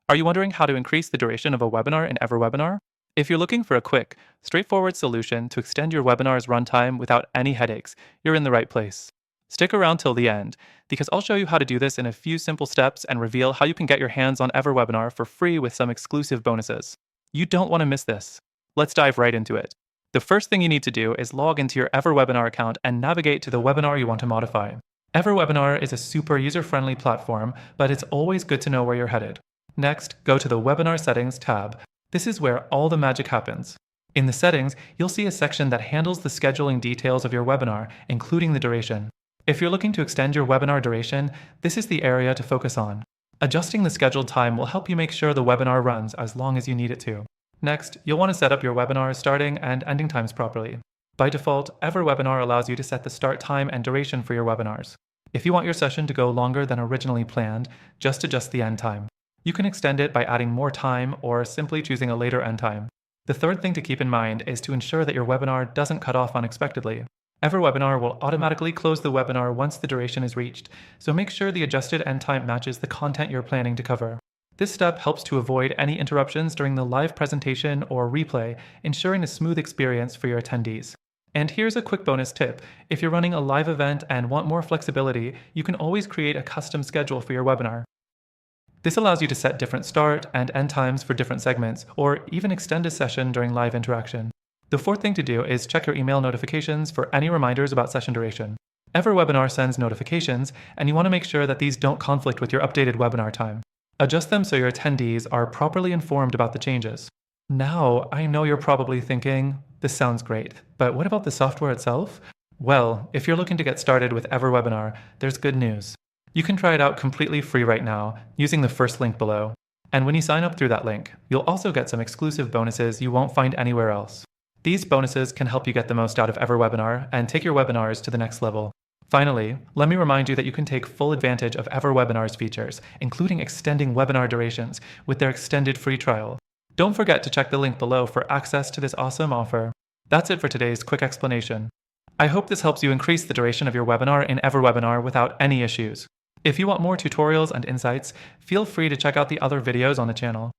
Are you wondering how to increase the duration of a webinar in EverWebinar? If you're looking for a quick, straightforward solution to extend your webinar's runtime without any headaches, you're in the right place. Stick around till the end, because I'll show you how to do this in a few simple steps and reveal how you can get your hands on EverWebinar for free with some exclusive bonuses. You don't want to miss this. Let's dive right into it. The first thing you need to do is log into your EverWebinar account and navigate to the webinar you want to modify. EverWebinar is a super user-friendly platform, but it's always good to know where you're headed. Next, go to the Webinar Settings tab. This is where all the magic happens. In the settings, you'll see a section that handles the scheduling details of your webinar, including the duration. If you're looking to extend your webinar duration, this is the area to focus on. Adjusting the scheduled time will help you make sure the webinar runs as long as you need it to. Next, you'll want to set up your webinar starting and ending times properly. By default, EverWebinar allows you to set the start time and duration for your webinars. If you want your session to go longer than originally planned, just adjust the end time. You can extend it by adding more time or simply choosing a later end time. The third thing to keep in mind is to ensure that your webinar doesn't cut off unexpectedly. EverWebinar will automatically close the webinar once the duration is reached, so make sure the adjusted end time matches the content you're planning to cover. This step helps to avoid any interruptions during the live presentation or replay, ensuring a smooth experience for your attendees. And here's a quick bonus tip. If you're running a live event and want more flexibility, you can always create a custom schedule for your webinar. This allows you to set different start and end times for different segments, or even extend a session during live interaction. The fourth thing to do is check your email notifications for any reminders about session duration. EverWebinar sends notifications, and you want to make sure that these don't conflict with your updated webinar time. Adjust them so your attendees are properly informed about the changes. Now, I know you're probably thinking, this sounds great, but what about the software itself? Well, if you're looking to get started with EverWebinar, there's good news. You can try it out completely free right now, using the first link below. And when you sign up through that link, you'll also get some exclusive bonuses you won't find anywhere else. These bonuses can help you get the most out of EverWebinar and take your webinars to the next level. Finally, let me remind you that you can take full advantage of EverWebinar's features, including extending webinar durations, with their extended free trial. Don't forget to check the link below for access to this awesome offer. That's it for today's quick explanation. I hope this helps you increase the duration of your webinar in EverWebinar without any issues. If you want more tutorials and insights, feel free to check out the other videos on the channel.